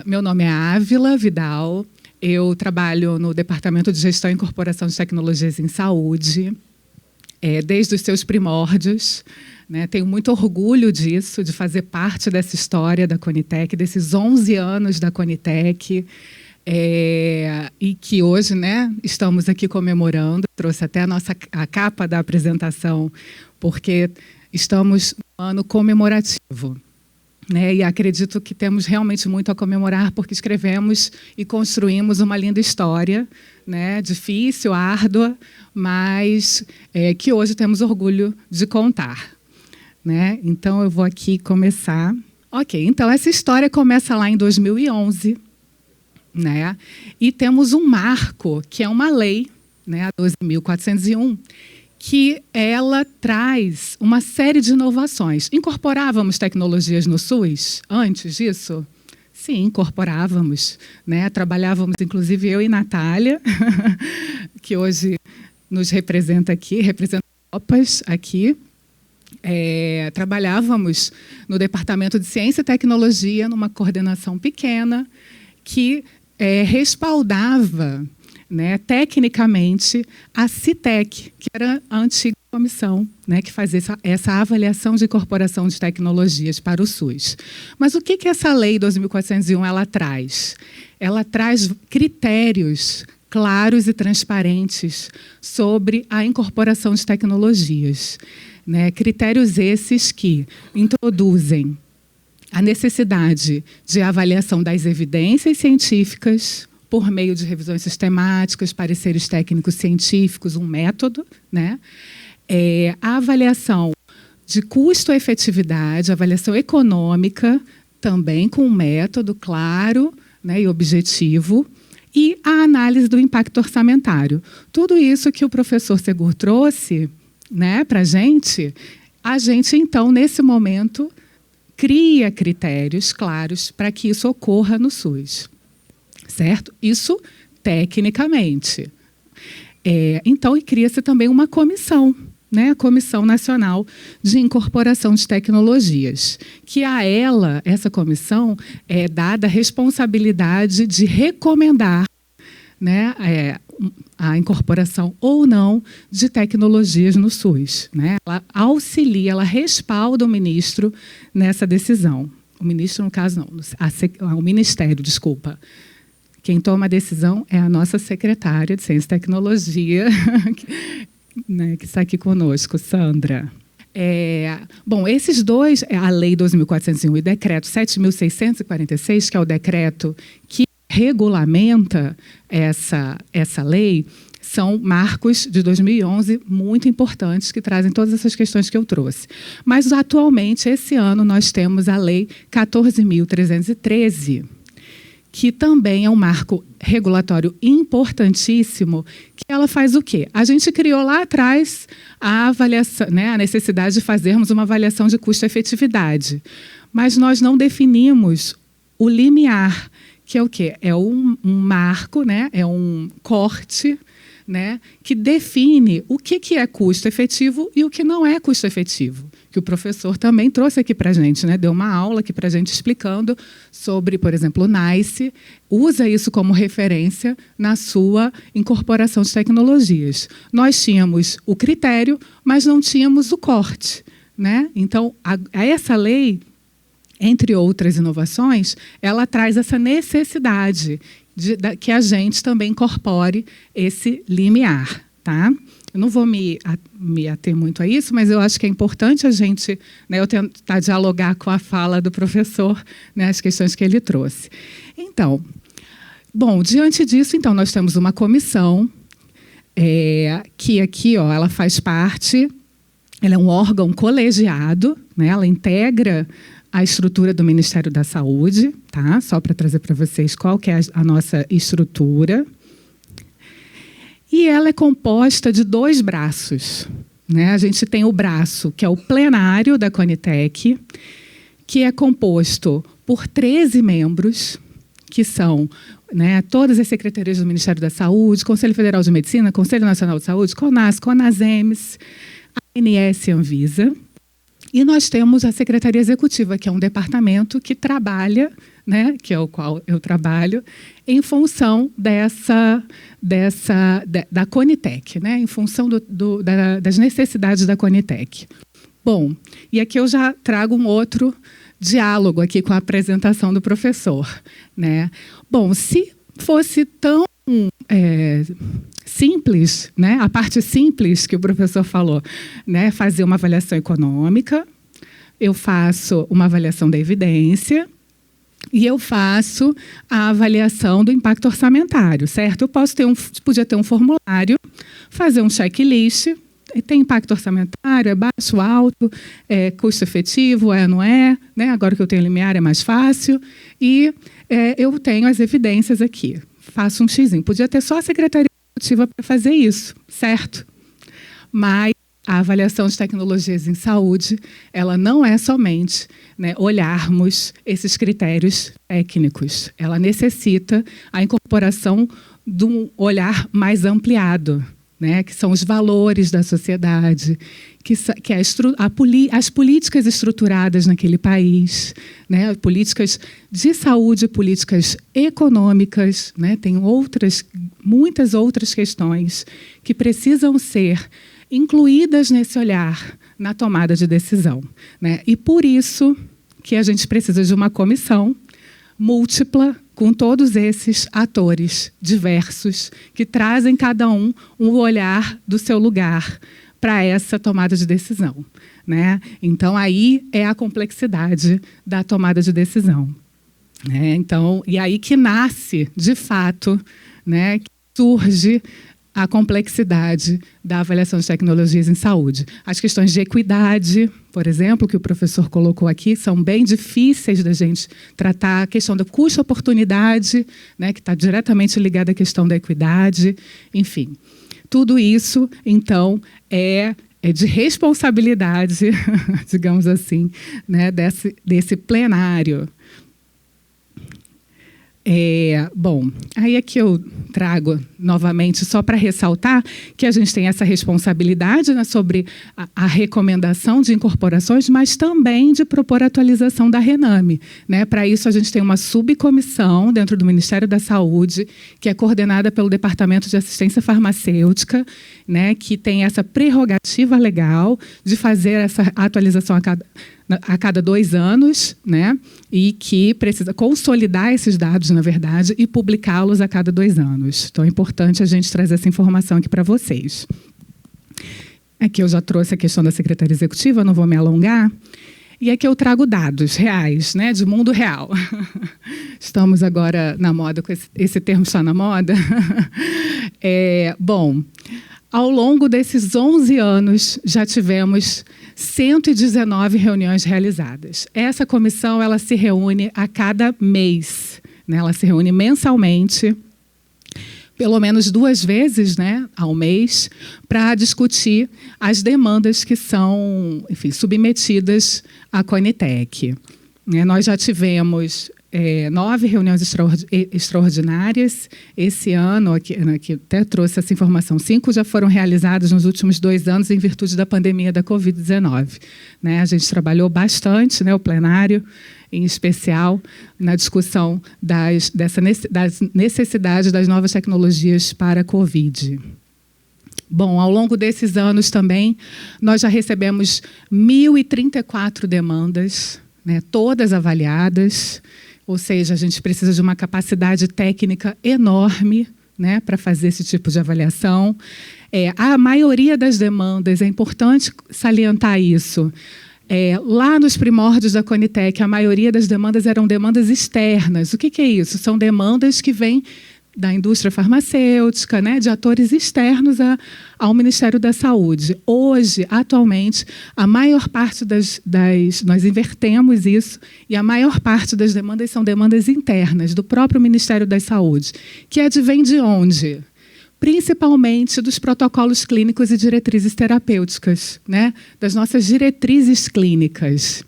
Meu nome é Ávila Vidal, eu trabalho no Departamento de Gestão e Incorporação de Tecnologias em Saúde, desde os seus primórdios. Né? Tenho muito orgulho disso, de fazer parte dessa história da Conitec, desses 11 anos da Conitec, e que hoje, né, estamos aqui comemorando. Trouxe até a capa da apresentação, porque estamos no ano comemorativo. Né? E acredito que temos realmente muito a comemorar, porque escrevemos e construímos uma linda história, né? Difícil, árdua, mas que hoje temos orgulho de contar. Né? Então, eu vou aqui começar. Ok, então essa história começa lá em 2011, né? E temos um marco, que é uma lei, né? A 12.401, que ela traz uma série de inovações. Incorporávamos tecnologias no SUS antes disso? Sim, incorporávamos. Né? Trabalhávamos, inclusive, eu e Natália, que hoje nos representa aqui, representa OPAS aqui. Trabalhávamos no Departamento de Ciência e Tecnologia, numa coordenação pequena, que respaldava, né, tecnicamente, a CITEC, que era a antiga comissão, né, que fazia essa avaliação de incorporação de tecnologias para o SUS. Mas o que essa lei 12.401 ela traz? Ela traz critérios claros e transparentes sobre a incorporação de tecnologias. Né, critérios esses que introduzem a necessidade de avaliação das evidências científicas por meio de revisões sistemáticas, pareceres técnicos científicos, um método, né? A avaliação de custo-efetividade, avaliação econômica, também com um método claro, né, e objetivo, e a análise do impacto orçamentário. Tudo isso que o professor Segur trouxe, né, para a gente, então, nesse momento, cria critérios claros para que isso ocorra no SUS. Certo? Isso tecnicamente. Então, e cria-se também uma comissão, né, a Comissão Nacional de Incorporação de Tecnologias, que a essa comissão, é dada a responsabilidade de recomendar, né, a incorporação ou não de tecnologias no SUS. Né? Ela auxilia, ela respalda o ministro nessa decisão. O ministro, no caso, não, o Ministério, desculpa. Quem toma a decisão é a nossa secretária de Ciência e Tecnologia, né, que está aqui conosco, Sandra. Bom, esses dois, a Lei 12.401 e o Decreto 7.646, que é o decreto que regulamenta essa lei, são marcos de 2011 muito importantes que trazem todas essas questões que eu trouxe. Mas, atualmente, esse ano, nós temos a Lei 14.313, que também é um marco regulatório importantíssimo, que ela faz o quê? A gente criou lá atrás a avaliação, né, a necessidade de fazermos uma avaliação de custo-efetividade, mas nós não definimos o limiar, que é o quê? É um marco, né, é um corte, né, que define o que é custo efetivo e o que não é custo efetivo, que o professor também trouxe aqui para a gente, né, deu uma aula aqui para a gente explicando sobre, por exemplo, o NICE, usa isso como referência na sua incorporação de tecnologias. Nós tínhamos o critério, mas não tínhamos o corte. Né? Então, essa lei, entre outras inovações, ela traz essa necessidade que a gente também incorpore esse limiar. Tá? Eu não vou me ater muito a isso, mas eu acho que é importante a gente, né, eu tentar dialogar com a fala do professor, né, as questões que ele trouxe. Então, bom, diante disso, então, nós temos uma comissão que aqui, ó, ela faz parte, ela é um órgão colegiado, né, ela integra a estrutura do Ministério da Saúde, tá? Só para trazer para vocês qual que é a nossa estrutura. E ela é composta de 2 braços. Né? A gente tem o braço, que é o plenário da Conitec, que é composto por 13 membros, que são, né, todas as secretarias do Ministério da Saúde, Conselho Federal de Medicina, Conselho Nacional de Saúde, CONAS, CONASEMS, ANS e Anvisa. E nós temos a Secretaria Executiva, que é um departamento que trabalha, né, que é o qual eu trabalho, em função da Conitec, né, em função das necessidades da Conitec. Bom, e aqui eu já trago um outro diálogo aqui com a apresentação do professor, né? Bom, se fosse tão simples, né, a parte simples que o professor falou, né, fazer uma avaliação econômica, eu faço uma avaliação da evidência e eu faço a avaliação do impacto orçamentário, certo? Eu podia ter um formulário, fazer um checklist. Tem impacto orçamentário, é baixo, alto, é custo efetivo, é, não é, né? Agora que eu tenho limiar é mais fácil. E eu tenho as evidências aqui. Faço um xizinho. Podia ter só a Secretaria Executiva para fazer isso, certo? Mas a avaliação de tecnologias em saúde, ela não é somente, né, olharmos esses critérios técnicos. Ela necessita a incorporação de um olhar mais ampliado, né, que são os valores da sociedade, que é as políticas estruturadas naquele país, né, políticas de saúde, políticas econômicas, né, tem muitas outras questões que precisam ser incluídas nesse olhar na tomada de decisão, né, e por isso que a gente precisa de uma comissão múltipla, com todos esses atores diversos, que trazem cada um olhar do seu lugar para essa tomada de decisão, né? Então, aí é a complexidade da tomada de decisão, né? Então, e aí que nasce, de fato, né, que surge a complexidade da avaliação de tecnologias em saúde. As questões de equidade, por exemplo, que o professor colocou aqui, são bem difíceis da gente tratar. A questão da custo-oportunidade, né, que está diretamente ligada à questão da equidade. Enfim, tudo isso, então, é de responsabilidade, digamos assim, né, desse plenário. Bom, aí aqui eu trago novamente só para ressaltar que a gente tem essa responsabilidade, né, sobre a recomendação de incorporações, mas também de propor atualização da RENAME, né? Para isso a gente tem uma subcomissão dentro do Ministério da Saúde, que é coordenada pelo Departamento de Assistência Farmacêutica, né, que tem essa prerrogativa legal de fazer essa atualização a cada 2 anos, né, e que precisa consolidar esses dados, na verdade, e publicá-los a cada 2 anos. Então, é importante a gente trazer essa informação aqui para vocês. Aqui eu já trouxe a questão da Secretaria Executiva, não vou me alongar. E aqui eu trago dados reais, né, de mundo real. Estamos agora na moda, com esse termo está na moda. Bom, ao longo desses 11 anos, já tivemos 119 reuniões realizadas. Essa comissão, ela se reúne a cada mês, né? Ela se reúne mensalmente, pelo menos 2 vezes, né, ao mês, para discutir as demandas que são, enfim, submetidas à Conitec. Nós já tivemos 9 reuniões extraordinárias. Esse ano, aqui até trouxe essa informação, 5 já foram realizadas nos últimos 2 anos em virtude da pandemia da Covid-19. Né? A gente trabalhou bastante, né, o plenário, em especial, na discussão das necessidades das novas tecnologias para a Covid. Bom, ao longo desses anos também, nós já recebemos 1.034 demandas, né, todas avaliadas. Ou seja, a gente precisa de uma capacidade técnica enorme, né, para fazer esse tipo de avaliação. A maioria das demandas, é importante salientar isso, lá nos primórdios da Conitec, a maioria das demandas eram demandas externas. O que é isso? São demandas que vêm da indústria farmacêutica, né, de atores externos ao Ministério da Saúde. Hoje, atualmente, a maior parte nós invertemos isso, e a maior parte das demandas são demandas internas, do próprio Ministério da Saúde, que advém de onde? Principalmente dos protocolos clínicos e diretrizes terapêuticas, né, das nossas diretrizes clínicas.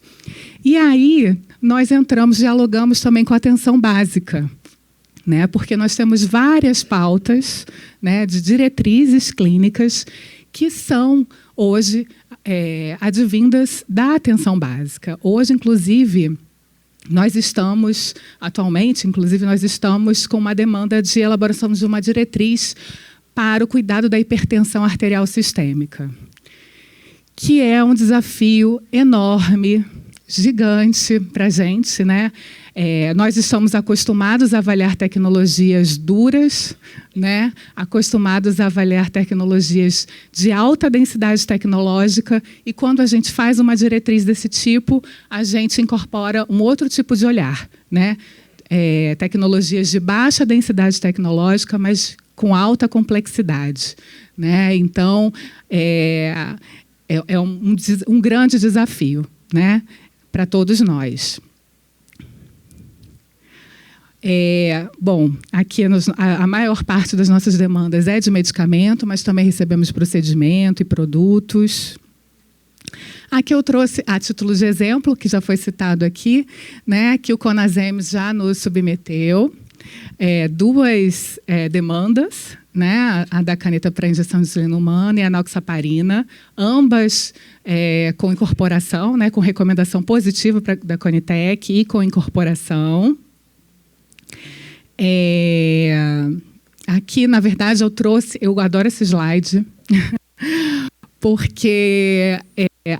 E aí, nós dialogamos também com a atenção básica, né, porque nós temos várias pautas, né, de diretrizes clínicas que são, hoje, advindas da atenção básica. Hoje, inclusive, nós estamos, atualmente, inclusive, nós estamos com uma demanda de elaboração de uma diretriz para o cuidado da hipertensão arterial sistêmica, que é um desafio enorme, gigante para a gente, né? Nós estamos acostumados a avaliar tecnologias duras, né? Acostumados a avaliar tecnologias de alta densidade tecnológica, e quando a gente faz uma diretriz desse tipo, a gente incorpora um outro tipo de olhar, né? Tecnologias de baixa densidade tecnológica, mas com alta complexidade, né? Então, é um grande desafio, né, para todos nós. Bom, aqui a maior parte das nossas demandas é de medicamento, mas também recebemos procedimento e produtos. Aqui eu trouxe, a título de exemplo, que já foi citado aqui, né, que o CONASEMS já nos submeteu, duas demandas, né, a da caneta para injeção de insulina humana e a enoxaparina, ambas com incorporação, né, com recomendação positiva da Conitec e com incorporação. Aqui, na verdade, eu adoro esse slide, porque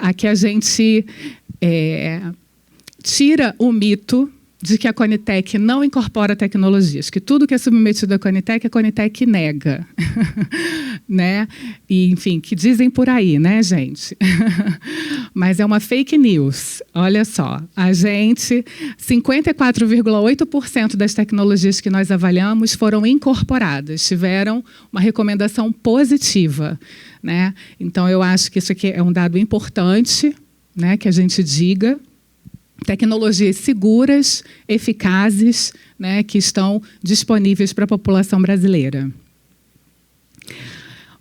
aqui a gente tira o mito de que a Conitec não incorpora tecnologias, que tudo que é submetido à Conitec, a Conitec nega. Né? E, enfim, que dizem por aí, né, gente? Mas é uma fake news. Olha só, a gente, 54,8% das tecnologias que nós avaliamos foram incorporadas, tiveram uma recomendação positiva, né? Então, eu acho que isso aqui é um dado importante, né, que a gente diga. Tecnologias seguras, eficazes, né, que estão disponíveis para a população brasileira.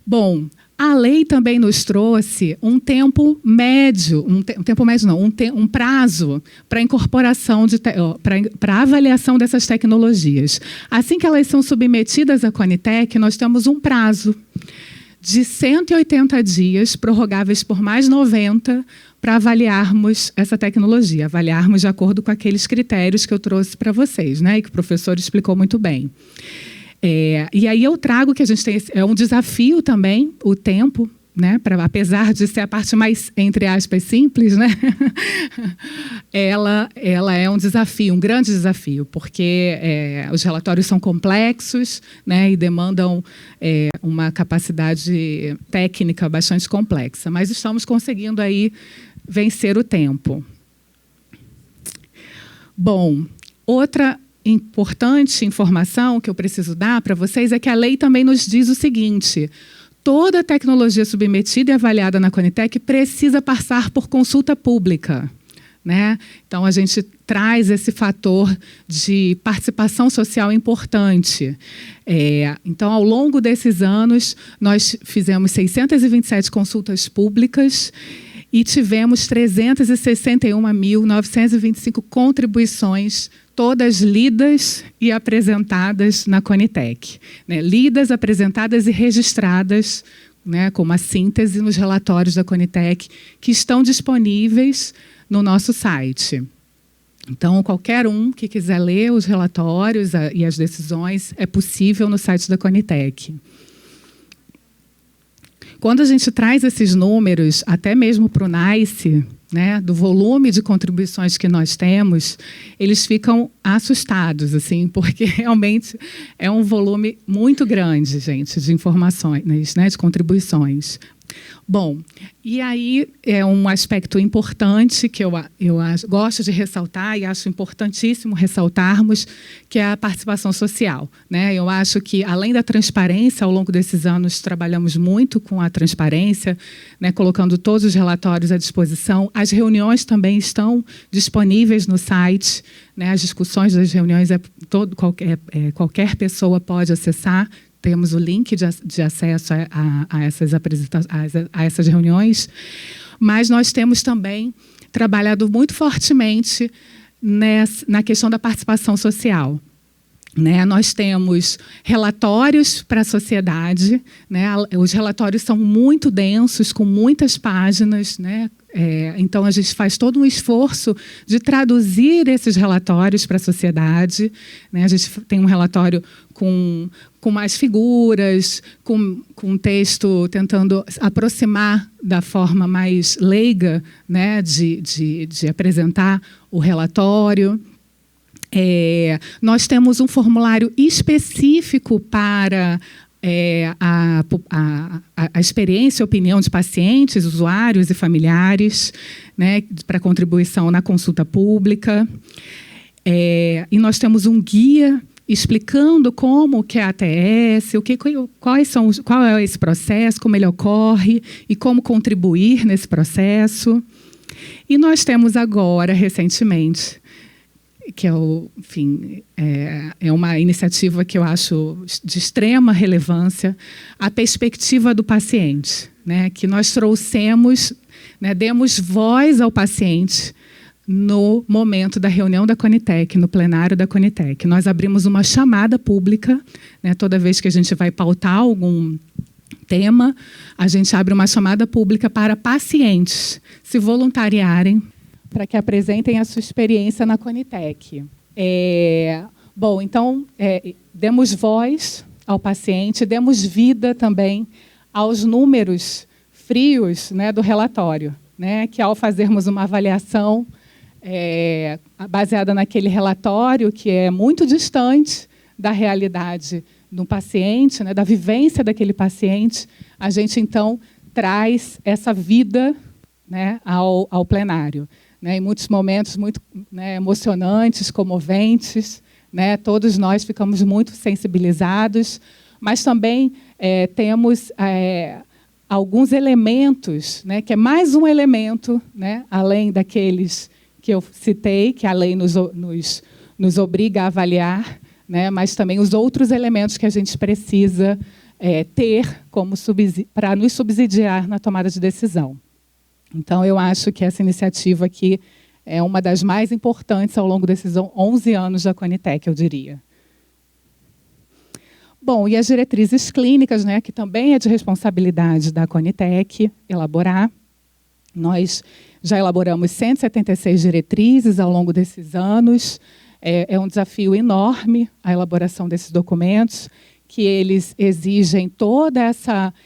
Bom, a lei também nos trouxe um tempo médio, um prazo para incorporação, para avaliação dessas tecnologias. Assim que elas são submetidas à Conitec, nós temos um prazo de 180 dias, prorrogáveis por mais 90, para avaliarmos essa tecnologia, avaliarmos de acordo com aqueles critérios que eu trouxe para vocês, né, e que o professor explicou muito bem. E aí eu trago que a gente tem... É um desafio também, o tempo, né, apesar de ser a parte mais, entre aspas, simples, né, ela é um desafio, um grande desafio, porque os relatórios são complexos, né, e demandam uma capacidade técnica bastante complexa, mas estamos conseguindo aí vencer o tempo. Bom, outra importante informação que eu preciso dar para vocês é que a lei também nos diz o seguinte: toda tecnologia submetida e avaliada na Conitec precisa passar por consulta pública, né? Então, a gente traz esse fator de participação social importante. Então, ao longo desses anos, nós fizemos 627 consultas públicas e tivemos 361.925 contribuições, todas lidas e apresentadas na Conitec, né? Lidas, apresentadas e registradas, né, com uma síntese nos relatórios da Conitec, que estão disponíveis no nosso site. Então, qualquer um que quiser ler os relatórios e as decisões, é possível no site da Conitec. Quando a gente traz esses números, até mesmo para o NICE, né, do volume de contribuições que nós temos, eles ficam assustados, assim, porque realmente é um volume muito grande, gente, de informações, né, de contribuições. Bom, e aí é um aspecto importante que eu gosto de ressaltar e acho importantíssimo ressaltarmos, que é a participação social, né? Eu acho que, além da transparência, ao longo desses anos trabalhamos muito com a transparência, né, colocando todos os relatórios à disposição. As reuniões também estão disponíveis no site, né? As discussões das reuniões qualquer pessoa pode acessar. Temos o link de acesso a essas reuniões, mas nós temos também trabalhado muito fortemente na questão da participação social. né? Nós temos relatórios para a sociedade, né? Os relatórios são muito densos, com muitas páginas, né? Então, a gente faz todo um esforço de traduzir esses relatórios para a sociedade, né? A gente tem um relatório com mais figuras, com texto tentando aproximar da forma mais leiga, né? de apresentar o relatório. Nós temos um formulário específico para a experiência e opinião de pacientes, usuários e familiares, né, para contribuição na consulta pública. E nós temos um guia explicando como que é a ATS, qual é esse processo, como ele ocorre e como contribuir nesse processo. E nós temos agora, recentemente, que é uma iniciativa que eu acho de extrema relevância, a perspectiva do paciente, né, que nós trouxemos, né, demos voz ao paciente no momento da reunião da Conitec, no plenário da Conitec. Nós abrimos uma chamada pública, né, toda vez que a gente vai pautar algum tema, a gente abre uma chamada pública para pacientes se voluntariarem para que apresentem a sua experiência na Conitec. Bom, então, demos voz ao paciente, demos vida também aos números frios, né, do relatório, né, que, ao fazermos uma avaliação baseada naquele relatório, que é muito distante da realidade do paciente, né, da vivência daquele paciente, a gente, então, traz essa vida, né, ao plenário. Né, em muitos momentos muito, né, emocionantes, comoventes, né, todos nós ficamos muito sensibilizados, mas também temos alguns elementos, né, que é mais um elemento, né, além daqueles que eu citei, que a lei nos obriga a avaliar, né, mas também os outros elementos que a gente precisa ter para nos subsidiar na tomada de decisão. Então, eu acho que essa iniciativa aqui é uma das mais importantes ao longo desses 11 anos da Conitec, eu diria. Bom, e as diretrizes clínicas, né, que também é de responsabilidade da Conitec elaborar. Nós já elaboramos 176 diretrizes ao longo desses anos. É um desafio enorme a elaboração desses documentos, que eles exigem todo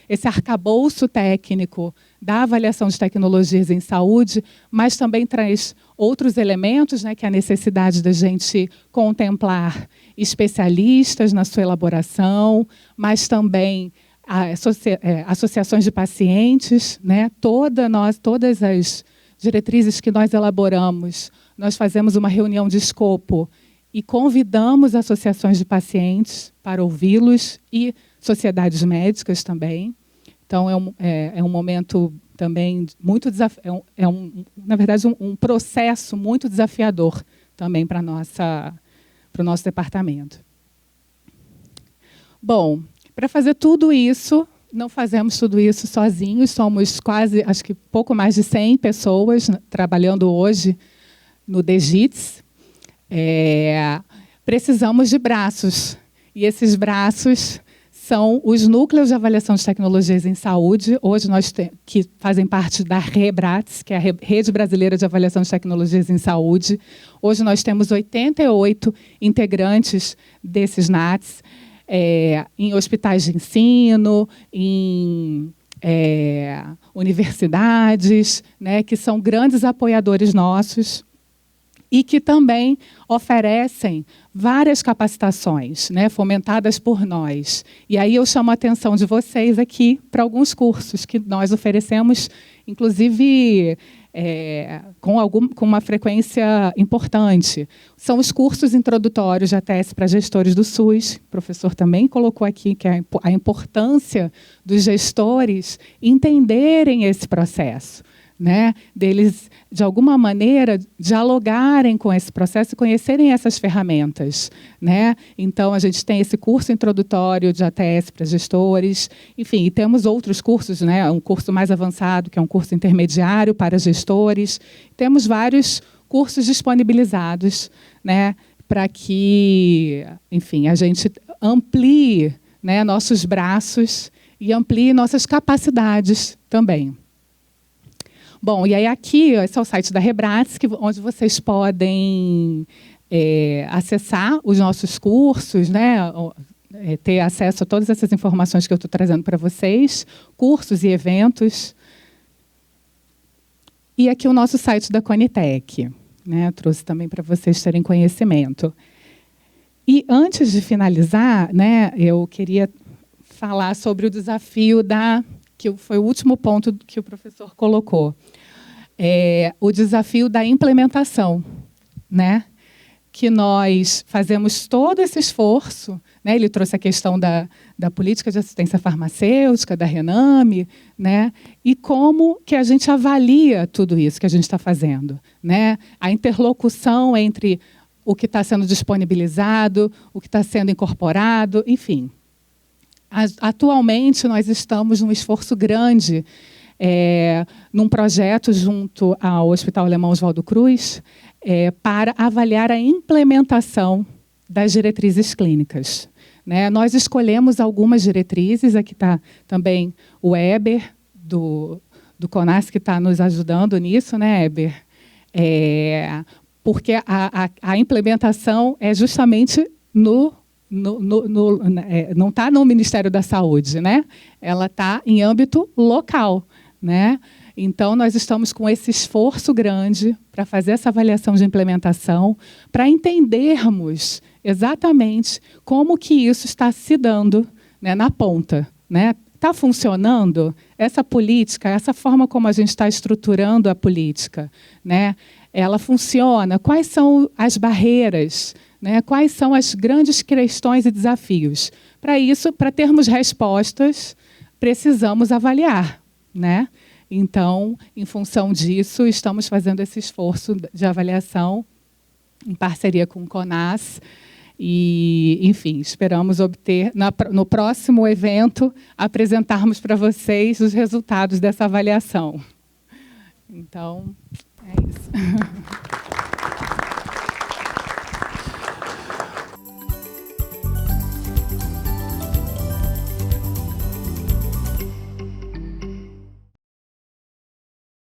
esse arcabouço técnico da avaliação de tecnologias em saúde, mas também traz outros elementos, né, que é a necessidade da gente contemplar especialistas na sua elaboração, mas também associações de pacientes, né, todas as diretrizes que nós elaboramos, nós fazemos uma reunião de escopo e convidamos associações de pacientes para ouvi-los e sociedades médicas também. Então, é um momento também muito desafiador, na verdade, um processo muito desafiador também para o nosso departamento. Bom, para fazer tudo isso, não fazemos tudo isso sozinhos, somos quase, acho que pouco mais de 100 pessoas trabalhando hoje no DGITS. Precisamos de braços, e esses braços são os núcleos de avaliação de tecnologias em saúde, hoje que fazem parte da REBRATS, que é a Rede Brasileira de Avaliação de Tecnologias em Saúde. Hoje nós temos 88 integrantes desses NATs, em hospitais de ensino, em universidades, né, que são grandes apoiadores nossos, e que também oferecem várias capacitações, né, fomentadas por nós. E aí eu chamo a atenção de vocês aqui para alguns cursos que nós oferecemos, inclusive com uma frequência importante. São os cursos introdutórios de ATS para gestores do SUS. O professor também colocou aqui que a importância dos gestores entenderem esse processo, né, deles, de alguma maneira, dialogarem com esse processo e conhecerem essas ferramentas, né? Então, a gente tem esse curso introdutório de ATS para gestores, enfim, e temos outros cursos, né? Um curso mais avançado, que é um curso intermediário para gestores. Temos vários cursos disponibilizados, né, para que, enfim, a gente amplie, né, nossos braços e amplie nossas capacidades também. Bom, e aí aqui, esse é o site da Rebratsk, onde vocês podem acessar os nossos cursos, né, ter acesso a todas essas informações que eu estou trazendo para vocês, cursos e eventos. E aqui o nosso site da Conitec, né, trouxe também para vocês terem conhecimento. E antes de finalizar, né, eu queria falar sobre o desafio que foi o último ponto que o professor colocou. O desafio da implementação, né? Que nós fazemos todo esse esforço, né? Ele trouxe a questão da política de assistência farmacêutica, da Rename, né? E como que a gente avalia tudo isso que a gente está fazendo, né? A interlocução entre o que está sendo disponibilizado, o que está sendo incorporado, enfim. Atualmente, nós estamos num esforço grande num projeto junto ao Hospital Alemão Oswaldo Cruz para avaliar a implementação das diretrizes clínicas, né? Nós escolhemos algumas diretrizes, aqui está também o Eber, do CONAS, que está nos ajudando nisso, né, Eber? Porque a implementação é justamente não está no Ministério da Saúde, né? Ela está em âmbito local, né? Então, nós estamos com esse esforço grande para fazer essa avaliação de implementação, para entendermos exatamente como que isso está se dando, né, na ponta, né? Está funcionando essa política, essa forma como a gente está estruturando a política, né? Ela funciona? Quais são as barreiras, né? Quais são as grandes questões e desafios? Para isso, para termos respostas, precisamos avaliar, né? Então, em função disso, estamos fazendo esse esforço de avaliação em parceria com o CONAS e, enfim, esperamos obter, no próximo evento, apresentarmos para vocês os resultados dessa avaliação. Então, é isso.